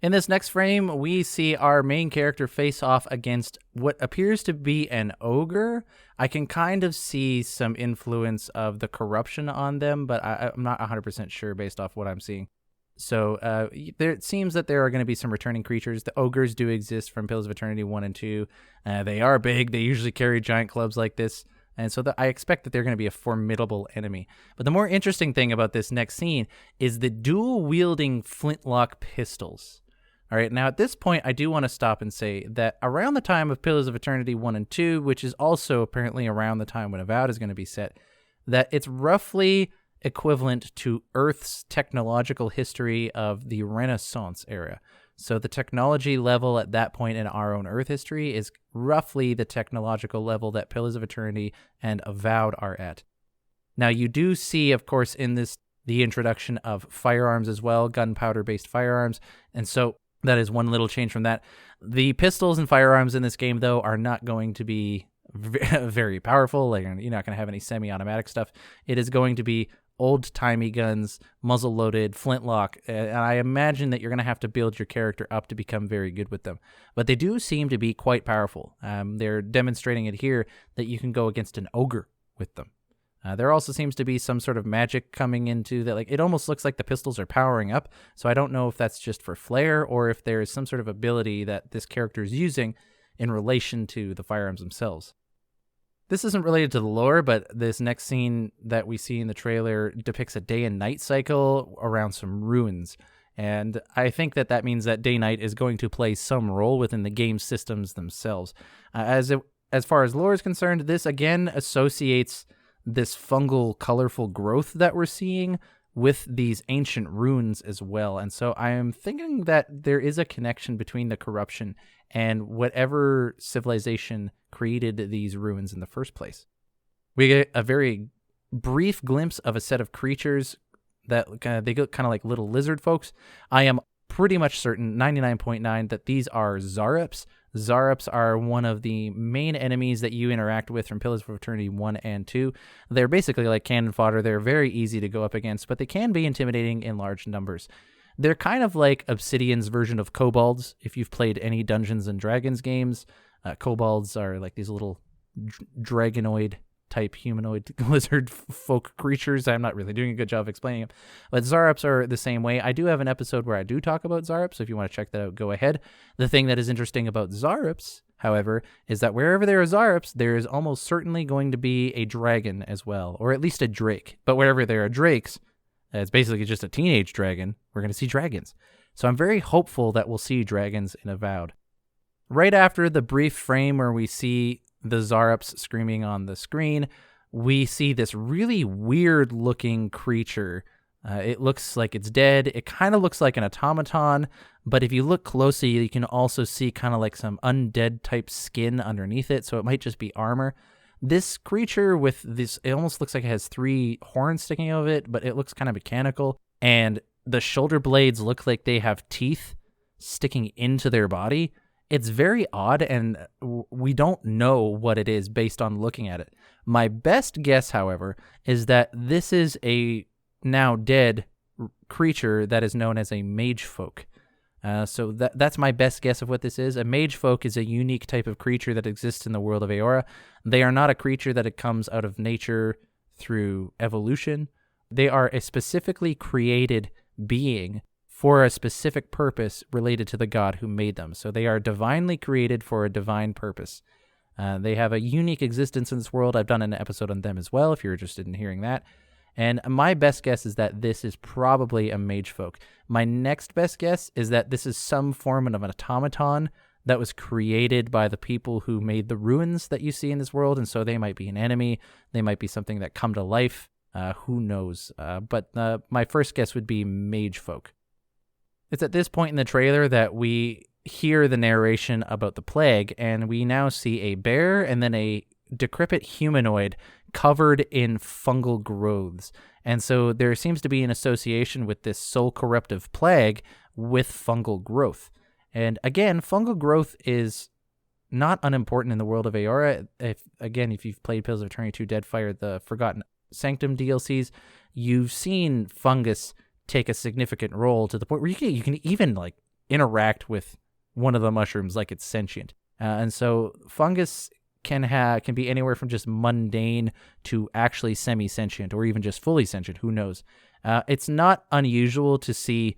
In this next frame, we see our main character face off against what appears to be an ogre. I can kind of see some influence of the corruption on them, but I'm not 100% sure based off what I'm seeing. So it seems that there are going to be some returning creatures. The ogres do exist from Pillars of Eternity 1 and 2. They are big. They usually carry giant clubs like this. And so I expect that they're going to be a formidable enemy. But the more interesting thing about this next scene is the dual-wielding flintlock pistols. All right, now at this point, I do want to stop and say that around the time of Pillars of Eternity 1 and 2, which is also apparently around the time when Avowed is going to be set, that it's roughly equivalent to Earth's technological history of the Renaissance era. So the technology level at that point in our own Earth history is roughly the technological level that Pillars of Eternity and Avowed are at. Now, you do see, of course, in this the introduction of firearms as well, gunpowder-based firearms, and so that is one little change from that. The pistols and firearms in this game, though, are not going to be very powerful. Like, you're not going to have any semi-automatic stuff. It is going to be old-timey guns, muzzle-loaded, flintlock, and I imagine that you're going to have to build your character up to become very good with them. But they do seem to be quite powerful. They're demonstrating it here that you can go against an ogre with them. There also seems to be some sort of magic coming into that. Like, it almost looks like the pistols are powering up, so I don't know if that's just for flair or if there is some sort of ability that this character is using in relation to the firearms themselves. This isn't related to the lore, but this next scene that we see in the trailer depicts a day and night cycle around some ruins. And I think that means that day-night is going to play some role within the game systems themselves. As far as lore is concerned, this again associates this fungal, colorful growth that we're seeing with these ancient ruins as well. And so I am thinking that there is a connection between the corruption and whatever civilization created these ruins in the first place. We get a very brief glimpse of a set of creatures that they look kind of like little lizard folks. I am pretty much certain, 99.9, that these are Zarups. Zarups are one of the main enemies that you interact with from Pillars of Eternity 1 and 2. They're basically like cannon fodder. They're very easy to go up against, but they can be intimidating in large numbers. They're kind of like Obsidian's version of kobolds. If you've played any Dungeons and Dragons games, kobolds are like these little dragonoid type humanoid lizard folk creatures. I'm not really doing a good job of explaining them, but Zarups are the same way. I do have an episode where I do talk about Zarups, so if you want to check that out, go ahead. The thing that is interesting about Zarups, however, is that wherever there are Zarups, there is almost certainly going to be a dragon as well, or at least a drake. But wherever there are drakes, it's basically just a teenage dragon. We're going to see dragons. So I'm very hopeful that we'll see dragons in Avowed. Right after the brief frame where we see the Zarups screaming on the screen, we see this really weird looking creature. It looks like it's dead. It kind of looks like an automaton, but if you look closely, you can also see kind of like some undead type skin underneath it, so it might just be armor. This creature with this, it almost looks like it has 3 horns sticking out of it, but it looks kind of mechanical, and the shoulder blades look like they have teeth sticking into their body. It's very odd, and we don't know what it is based on looking at it. My best guess, however, is that this is a now dead creature that is known as a mage folk. So that's my best guess of what this is. A mage folk is a unique type of creature that exists in the world of Eora. They are not a creature that it comes out of nature through evolution. They are a specifically created being for a specific purpose related to the god who made them. So they are divinely created for a divine purpose. They have a unique existence in this world. I've done an episode on them as well, if you're interested in hearing that. And my best guess is that this is probably a mage folk. My next best guess is that this is some form of an automaton that was created by the people who made the ruins that you see in this world, and so they might be an enemy. They might be something that come to life. Who knows? But my first guess would be mage folk. It's at this point in the trailer that we hear the narration about the plague, and we now see a bear and then a decrepit humanoid covered in fungal growths. And so there seems to be an association with this soul corruptive plague with fungal growth. And again, fungal growth is not unimportant in the world of Eora. If you've played Pillars of Eternity 2 Deadfire, the Forgotten Sanctum DLCs, you've seen fungus take a significant role to the point where you can even like interact with one of the mushrooms like it's sentient. And so fungus can be anywhere from just mundane to actually semi-sentient, or even just fully sentient. Who knows? It's not unusual to see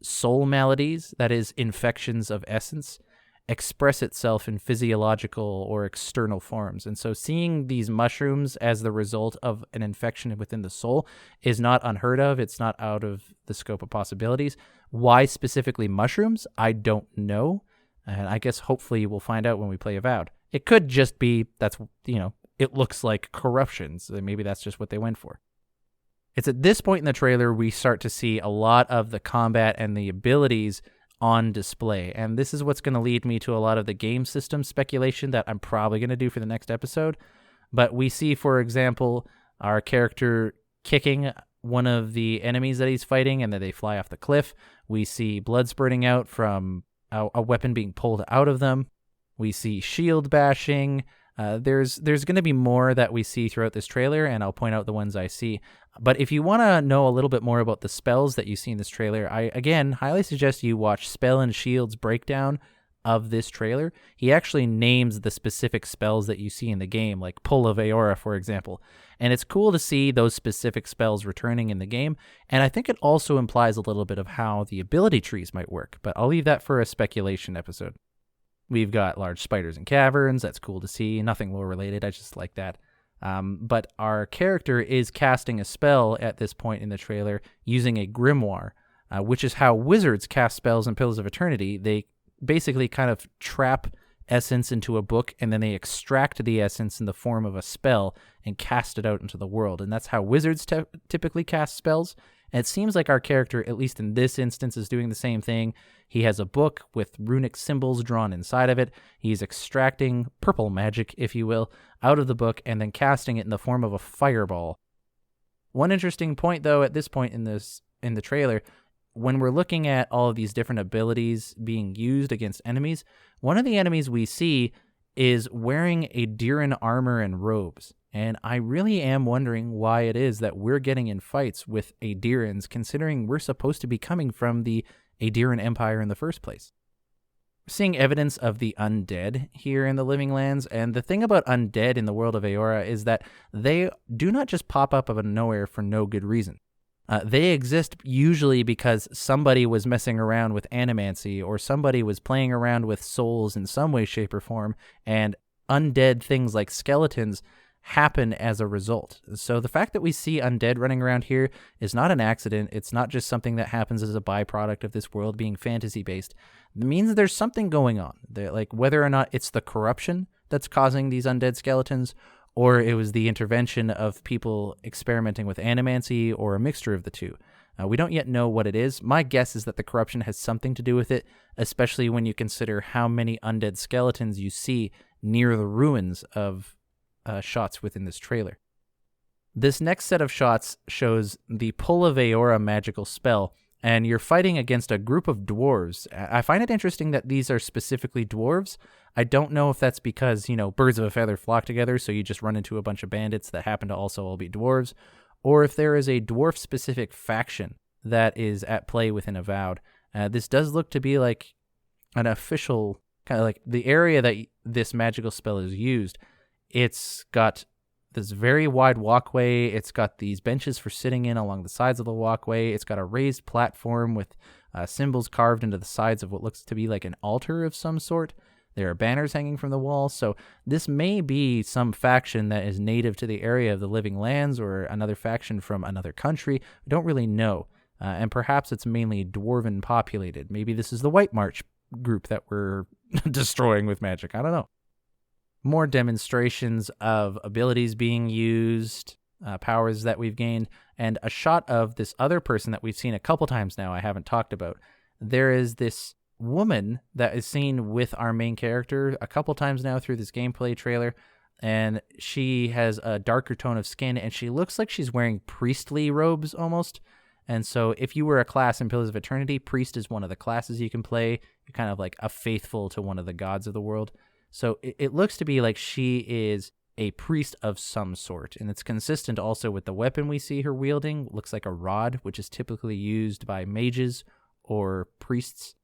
soul maladies, that is, infections of essence, express itself in physiological or external forms. And so seeing these mushrooms as the result of an infection within the soul is not unheard of. It's not out of the scope of possibilities. Why specifically mushrooms? I don't know. And I guess hopefully we'll find out when we play Avowed. It could just be it looks like corruption. So maybe that's just what they went for. It's at this point in the trailer we start to see a lot of the combat and the abilities on display. And this is what's going to lead me to a lot of the game system speculation that I'm probably going to do for the next episode. But we see, for example, our character kicking one of the enemies that he's fighting, and then they fly off the cliff. We see blood spurting out from a weapon being pulled out of them. We see shield bashing. There's going to be more that we see throughout this trailer, and I'll point out the ones I see. But if you want to know a little bit more about the spells that you see in this trailer, I, again, highly suggest you watch Spell and Shield's breakdown of this trailer. He actually names the specific spells that you see in the game, like Pull of Eora, for example. And it's cool to see those specific spells returning in the game, and I think it also implies a little bit of how the ability trees might work, but I'll leave that for a speculation episode. We've got large spiders and caverns. That's cool to see. Nothing lore related. I just like that. But our character is casting a spell at this point in the trailer using a grimoire, which is how wizards cast spells in Pillars of Eternity. They basically kind of trap essence into a book, and then they extract the essence in the form of a spell and cast it out into the world. And that's how wizards typically cast spells. And it seems like our character, at least in this instance, is doing the same thing. He has a book with runic symbols drawn inside of it. He's extracting purple magic, if you will, out of the book and then casting it in the form of a fireball. One interesting point, though, at this point in the trailer, when we're looking at all of these different abilities being used against enemies, one of the enemies we see is wearing a Diran armor and robes. And I really am wondering why it is that we're getting in fights with Aedirans, considering we're supposed to be coming from the Aediran Empire in the first place. We're seeing evidence of the undead here in the Living Lands, and the thing about undead in the world of Eora is that they do not just pop up out of nowhere for no good reason. They exist usually because somebody was messing around with animancy, or somebody was playing around with souls in some way, shape, or form, and undead things like skeletons happen as a result. So the fact that we see undead running around here is not an accident. It's not just something that happens as a byproduct of this world being fantasy-based. It means there's something going on. Like whether or not it's the corruption that's causing these undead skeletons, or it was the intervention of people experimenting with animancy, or a mixture of the two. We don't yet know what it is. My guess is that the corruption has something to do with it, especially when you consider how many undead skeletons you see near the ruins of shots within this trailer. This next set of shots shows the Pull of Eora magical spell, and you're fighting against a group of dwarves. I find it interesting that these are specifically dwarves. I don't know if that's because, birds of a feather flock together, so you just run into a bunch of bandits that happen to also all be dwarves, or if there is a dwarf-specific faction that is at play within Avowed. This does look to be like an official, kind of like the area that this magical spell is used. It's got this very wide walkway. It's got these benches for sitting in along the sides of the walkway. It's got a raised platform with symbols carved into the sides of what looks to be like an altar of some sort. There are banners hanging from the wall. So this may be some faction that is native to the area of the Living Lands, or another faction from another country. We don't really know. And perhaps it's mainly dwarven populated. Maybe this is the White March group that we're destroying with magic. I don't know. More demonstrations of abilities being used, powers that we've gained, and a shot of this other person that we've seen a couple times now I haven't talked about. There is this woman that is seen with our main character a couple times now through this gameplay trailer, and she has a darker tone of skin, and she looks like she's wearing priestly robes almost. And so if you were a class in Pillars of Eternity, priest is one of the classes you can play. You're kind of like a faithful to one of the gods of the world. So it looks to be like she is a priest of some sort, and it's consistent also with the weapon we see her wielding. It looks like a rod, which is typically used by mages or priests.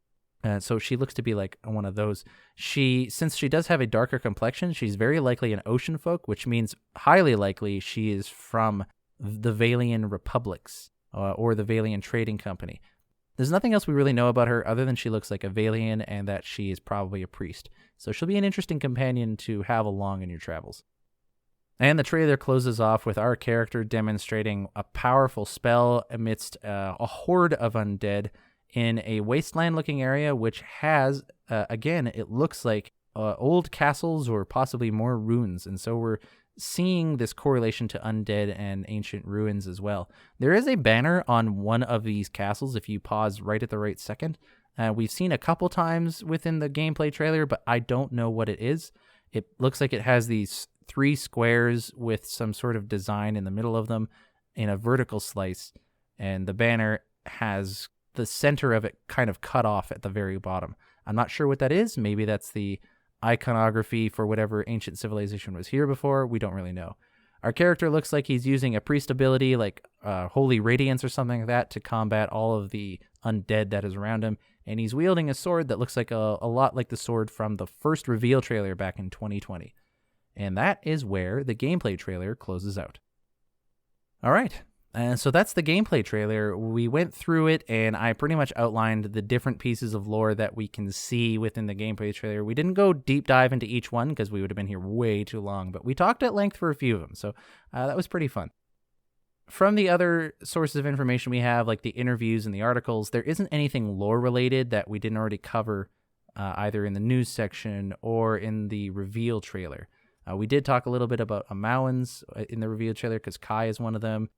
So she looks to be like one of those. Since she does have a darker complexion, she's very likely an ocean folk, which means highly likely she is from the Valian republics or the Valian Trading Company. There's nothing else we really know about her other than she looks like a Valian and that she is probably a priest. So she'll be an interesting companion to have along in your travels. And the trailer closes off with our character demonstrating a powerful spell amidst a horde of undead in a wasteland-looking area, which has, again, it looks like old castles or possibly more ruins. And so we're seeing this correlation to undead and ancient ruins as well. There is a banner on one of these castles if you pause right at the right second. We've seen a couple times within the gameplay trailer, but I don't know what it is. It looks like it has these 3 squares with some sort of design in the middle of them in a vertical slice, and the banner has the center of it kind of cut off at the very bottom. I'm not sure what that is. Maybe that's the iconography for whatever ancient civilization was here before. We don't really know. Our character looks like he's using a priest ability like Holy Radiance or something like that to combat all of the undead that is around him, and he's wielding a sword that looks like a lot like the sword from the first reveal trailer back in 2020. And that is where the gameplay trailer closes out. All right. And so that's the gameplay trailer. We went through it, and I pretty much outlined the different pieces of lore that we can see within the gameplay trailer. We didn't go deep dive into each one because we would have been here way too long, but we talked at length for a few of them, so that was pretty fun. From the other sources of information we have, like the interviews and the articles, there isn't anything lore-related that we didn't already cover either in the news section or in the reveal trailer. We did talk a little bit about Amauans in the reveal trailer because Kai is one of them.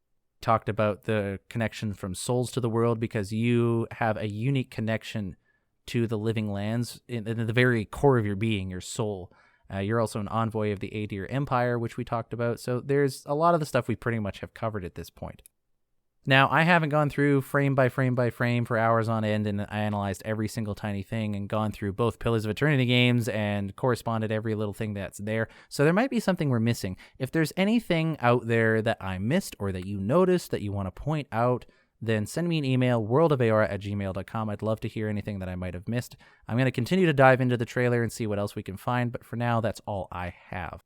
Talked about the connection from souls to the world because you have a unique connection to the living lands in the very core of your being, your soul. You're also an envoy of the Aedir Empire, which we talked about. So there's a lot of the stuff we pretty much have covered at this point. Now, I haven't gone through frame by frame by frame for hours on end and analyzed every single tiny thing and gone through both Pillars of Eternity games and corresponded every little thing that's there. So there might be something we're missing. If there's anything out there that I missed or that you noticed that you want to point out, then send me an email, worldofaora@gmail.com. I'd love to hear anything that I might have missed. I'm going to continue to dive into the trailer and see what else we can find, but for now, that's all I have.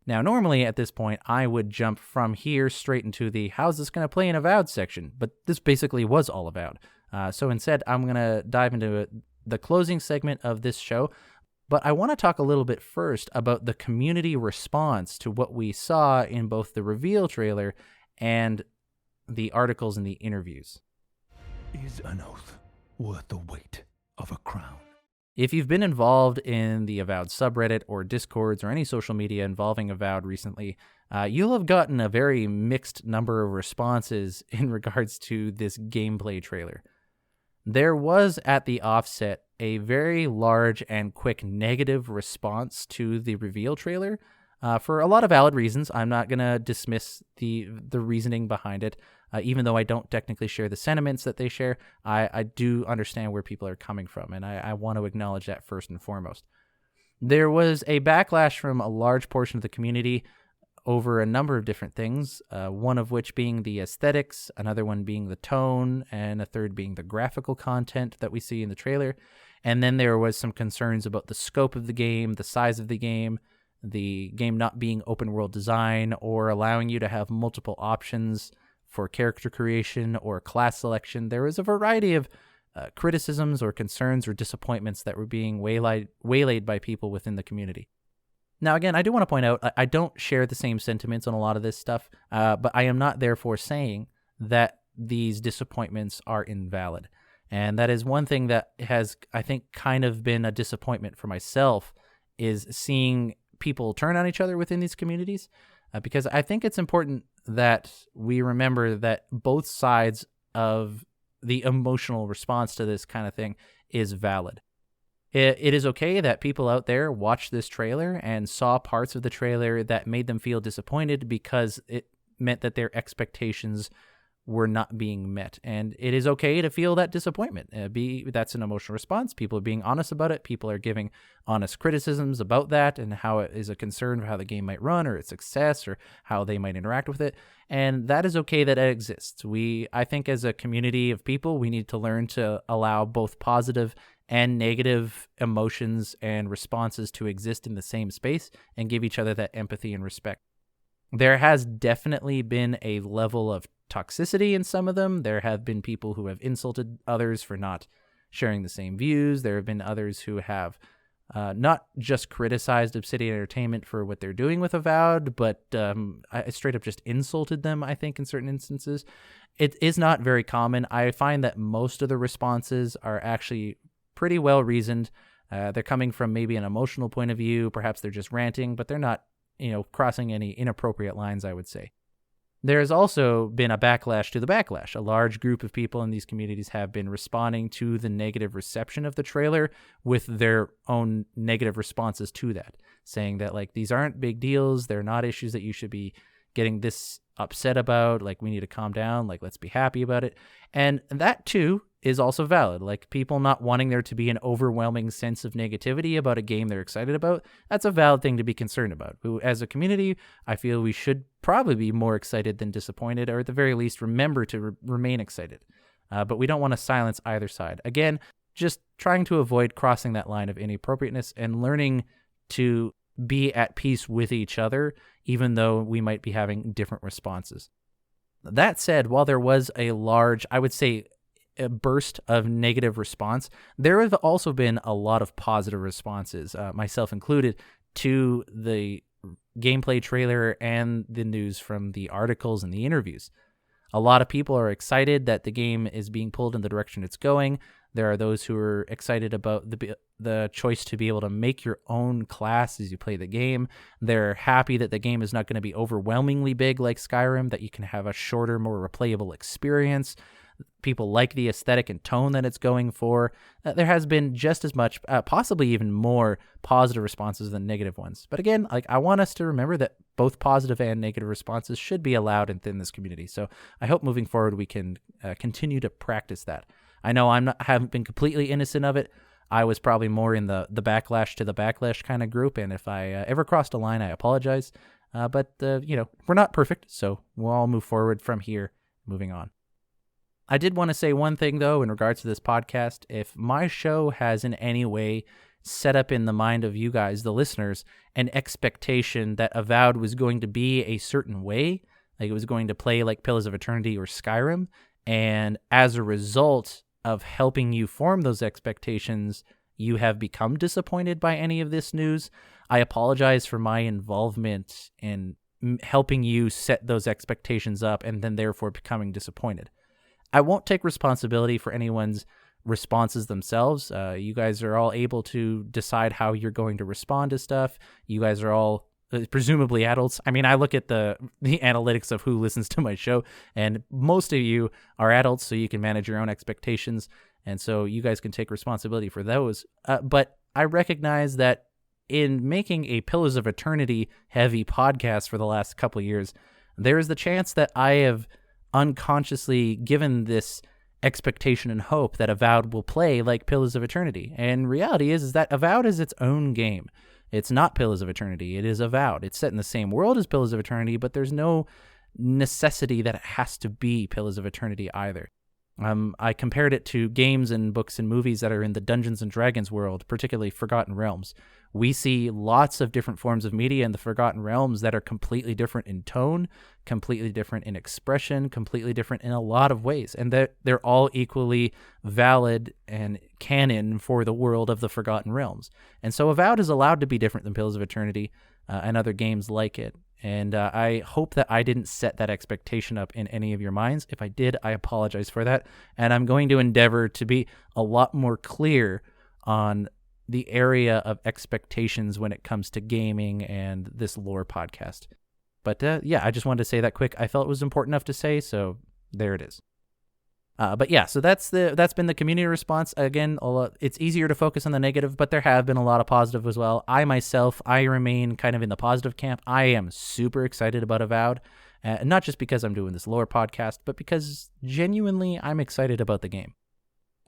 Now, normally at this point, I would jump from here straight into the how's this going to play in Avowed section, but this basically was all Avowed. So instead, I'm going to dive into the closing segment of this show, but I want to talk a little bit first about the community response to what we saw in both the reveal trailer and the articles and the interviews. Is an oath worth the weight of a crown? If you've been involved in the Avowed subreddit or Discords or any social media involving Avowed recently, you'll have gotten a very mixed number of responses in regards to this gameplay trailer. There was, at the offset, a very large and quick negative response to the reveal trailer for a lot of valid reasons. I'm not going to dismiss the reasoning behind it. Even though I don't technically share the sentiments that they share, I do understand where people are coming from, and I want to acknowledge that first and foremost. There was a backlash from a large portion of the community over a number of different things, one of which being the aesthetics, another one being the tone, and a third being the graphical content that we see in the trailer. And then there was some concerns about the scope of the game, the size of the game not being open world design or allowing you to have multiple options for character creation or class selection. There was a variety of criticisms or concerns or disappointments that were being waylaid by people within the community. Now, again, I do want to point out, I don't share the same sentiments on a lot of this stuff, but I am not therefore saying that these disappointments are invalid. And that is one thing that has, I think, kind of been a disappointment for myself, is seeing people turn on each other within these communities. Because I think it's important that we remember that both sides of the emotional response to this kind of thing is valid. It is okay that people out there watched this trailer and saw parts of the trailer that made them feel disappointed because it meant that their expectations were not being met. And it is okay to feel that disappointment. That's an emotional response. People are being honest about it. People are giving honest criticisms about that and how it is a concern for how the game might run or its success or how they might interact with it. And that is okay that it exists. I think as a community of people, we need to learn to allow both positive and negative emotions and responses to exist in the same space and give each other that empathy and respect. There has definitely been a level of toxicity in some of them. There have been people who have insulted others for not sharing the same views. There have been others who have not just criticized Obsidian Entertainment for what they're doing with Avowed, but I straight up just insulted them, I think, in certain instances. It is not very common. I find that most of the responses are actually pretty well reasoned. They're coming from maybe an emotional point of view. Perhaps they're just ranting, but they're not, crossing any inappropriate lines, I would say. There has also been a backlash to the backlash. A large group of people in these communities have been responding to the negative reception of the trailer with their own negative responses to that, saying that, like, these aren't big deals. They're not issues that you should be getting this upset about. Like, we need to calm down. Like, let's be happy about it. And that, too, is also valid. Like, people not wanting there to be an overwhelming sense of negativity about a game they're excited about, that's a valid thing to be concerned about. Who, as a community, I feel we should probably be more excited than disappointed, or at the very least remember to remain excited. But we don't want to silence either side. Again, just trying to avoid crossing that line of inappropriateness and learning to be at peace with each other, even though we might be having different responses. That said, while there was a large, I would say, a burst of negative response, there have also been a lot of positive responses, myself included, to the gameplay trailer and the news from the articles and the interviews. A lot of people are excited that the game is being pulled in the direction it's going. There are those who are excited about the choice to be able to make your own class as you play the game. They're happy that the game is not going to be overwhelmingly big like Skyrim, that you can have a shorter, more replayable experience. People like the aesthetic and tone that it's going for. There has been just as much, possibly even more, positive responses than negative ones. But again, I want us to remember that both positive and negative responses should be allowed within this community. So I hope moving forward we can continue to practice that. I know haven't been completely innocent of it. I was probably more in the backlash to the backlash kind of group, and if I ever crossed a line, I apologize. But we're not perfect, so we'll all move forward from here, moving on. I did want to say one thing, though, in regards to this podcast. If my show has in any way set up in the mind of you guys, the listeners, an expectation that Avowed was going to be a certain way, like it was going to play like Pillars of Eternity or Skyrim, and as a result of helping you form those expectations, you have become disappointed by any of this news, I apologize for my involvement in helping you set those expectations up and then therefore becoming disappointed. I won't take responsibility for anyone's responses themselves. You guys are all able to decide how you're going to respond to stuff. You guys are all presumably adults. I mean, I look at the analytics of who listens to my show, and most of you are adults, so you can manage your own expectations, and so you guys can take responsibility for those. But I recognize that in making a Pillars of Eternity heavy podcast for the last couple of years, there is the chance that I have unconsciously given this expectation and hope that Avowed will play like Pillars of Eternity. And reality is that Avowed is its own game. It's not Pillars of Eternity. It is Avowed. It's set in the same world as Pillars of Eternity, but there's no necessity that it has to be Pillars of Eternity either. I compared it to games and books and movies that are in the Dungeons and Dragons world, particularly Forgotten Realms. We see lots of different forms of media in the Forgotten Realms that are completely different in tone, completely different in expression, completely different in a lot of ways. And they're all equally valid and canon for the world of the Forgotten Realms. And so Avowed is allowed to be different than Pillars of Eternity and other games like it. And I hope that I didn't set that expectation up in any of your minds. If I did, I apologize for that. And I'm going to endeavor to be a lot more clear on the area of expectations when it comes to gaming and this lore podcast. But I just wanted to say that quick. I felt it was important enough to say, so there it is. But yeah, so that's been the community response. Again, it's easier to focus on the negative, but there have been a lot of positive as well. I remain kind of in the positive camp. I am super excited about Avowed, not just because I'm doing this lore podcast, but because genuinely I'm excited about the game.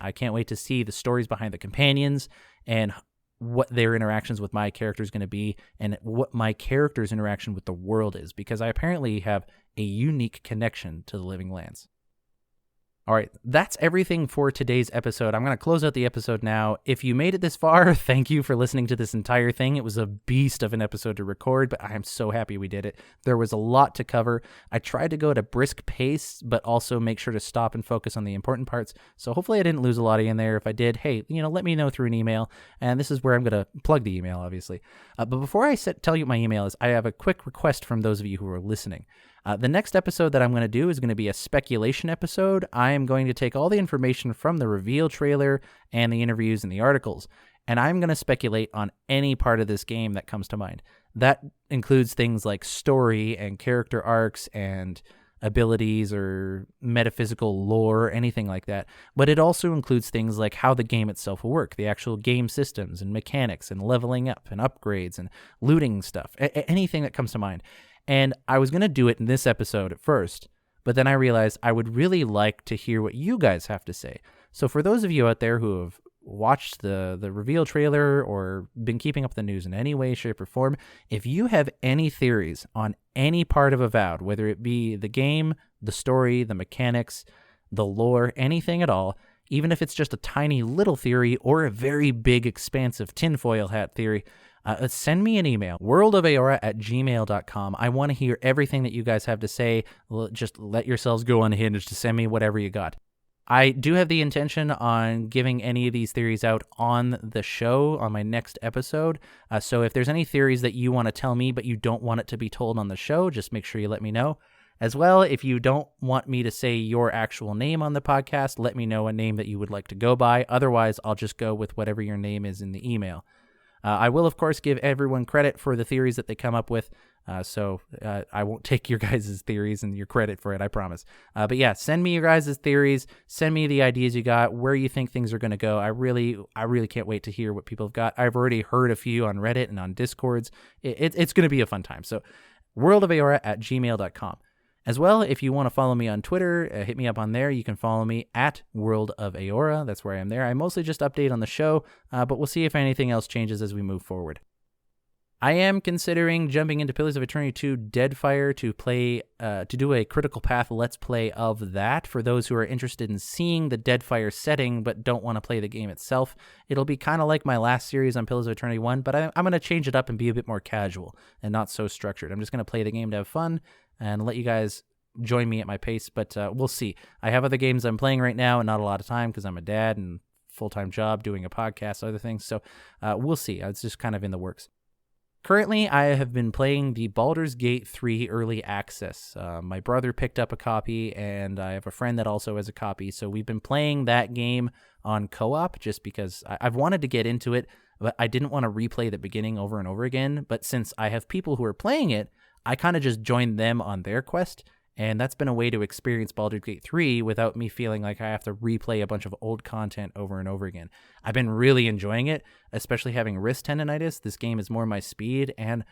I can't wait to see the stories behind the companions and what their interactions with my character is going to be and what my character's interaction with the world is, because I apparently have a unique connection to the Living Lands. All right, that's everything for today's episode. I'm going to close out the episode now. If you made it this far, thank you for listening to this entire thing. It was a beast of an episode to record, but I am so happy we did it. There was a lot to cover. I tried to go at a brisk pace, but also make sure to stop and focus on the important parts. So hopefully I didn't lose a lot of you in there. If I did, hey, let me know through an email. And this is where I'm going to plug the email, obviously. But before I tell you what my email is, I have a quick request from those of you who are listening. The next episode that I'm going to do is going to be a speculation episode. I am going to take all the information from the reveal trailer and the interviews and the articles, and I'm going to speculate on any part of this game that comes to mind. That includes things like story and character arcs and abilities or metaphysical lore, anything like that. But it also includes things like how the game itself will work, the actual game systems and mechanics and leveling up and upgrades and looting stuff, anything that comes to mind. And I was going to do it in this episode at first, but then I realized I would really like to hear what you guys have to say. So for those of you out there who have watched the reveal trailer or been keeping up the news in any way, shape, or form, if you have any theories on any part of Avowed, whether it be the game, the story, the mechanics, the lore, anything at all, even if it's just a tiny little theory or a very big, expansive tinfoil hat theory, send me an email, worldofaora@gmail.com. I want to hear everything that you guys have to say. Just let yourselves go unhinged to send me whatever you got. I do have the intention on giving any of these theories out on the show on my next episode. So if there's any theories that you want to tell me but you don't want it to be told on the show, just make sure you let me know. As well, if you don't want me to say your actual name on the podcast, let me know a name that you would like to go by. Otherwise, I'll just go with whatever your name is in the email. I will, of course, give everyone credit for the theories that they come up with, so I won't take your guys' theories and your credit for it, I promise. But yeah, send me your guys' theories, send me the ideas you got, where you think things are going to go. I really can't wait to hear what people have got. I've already heard a few on Reddit and on Discords. It's going to be a fun time. So worldofaora@gmail.com. As well, if you want to follow me on Twitter, hit me up on there. You can follow me at World of Eora. That's where I am there. I mostly just update on the show, but we'll see if anything else changes as we move forward. I am considering jumping into Pillars of Eternity 2 Deadfire to do a Critical Path Let's Play of that. For those who are interested in seeing the Deadfire setting but don't want to play the game itself, it'll be kind of like my last series on Pillars of Eternity 1, but I'm going to change it up and be a bit more casual and not so structured. I'm just going to play the game to have fun and let you guys join me at my pace, but we'll see. I have other games I'm playing right now and not a lot of time because I'm a dad and full-time job doing a podcast, other things, so we'll see. It's just kind of in the works. Currently, I have been playing the Baldur's Gate 3 Early Access. My brother picked up a copy, and I have a friend that also has a copy, so we've been playing that game on co-op just because I've wanted to get into it, but I didn't want to replay the beginning over and over again, but since I have people who are playing it, I kind of just joined them on their quest, and that's been a way to experience Baldur's Gate 3 without me feeling like I have to replay a bunch of old content over and over again. I've been really enjoying it, especially having wrist tendonitis. This game is more my speed, and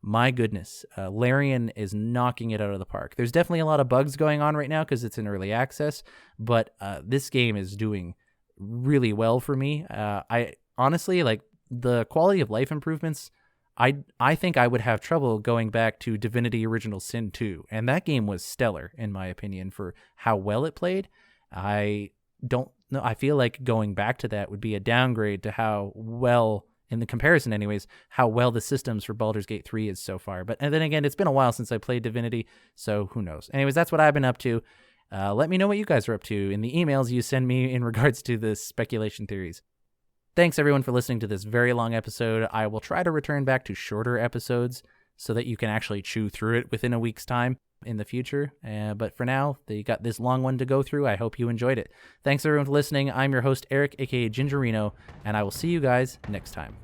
my goodness, Larian is knocking it out of the park. There's definitely a lot of bugs going on right now because it's in early access, but this game is doing really well for me. I honestly, like, the quality of life improvements, I think I would have trouble going back to Divinity Original Sin 2, and that game was stellar, in my opinion, for how well it played. I don't know. I feel like going back to that would be a downgrade to how well, in the comparison anyways, how well the systems for Baldur's Gate 3 is so far. But and then again, it's been a while since I played Divinity, so who knows. Anyways, that's what I've been up to. Let me know what you guys are up to in the emails you send me in regards to the speculation theories. Thanks, everyone, for listening to this very long episode. I will try to return back to shorter episodes so that you can actually chew through it within a week's time in the future. But for now, you got this long one to go through. I hope you enjoyed it. Thanks, everyone, for listening. I'm your host, Eric, a.k.a. Gingerino, and I will see you guys next time.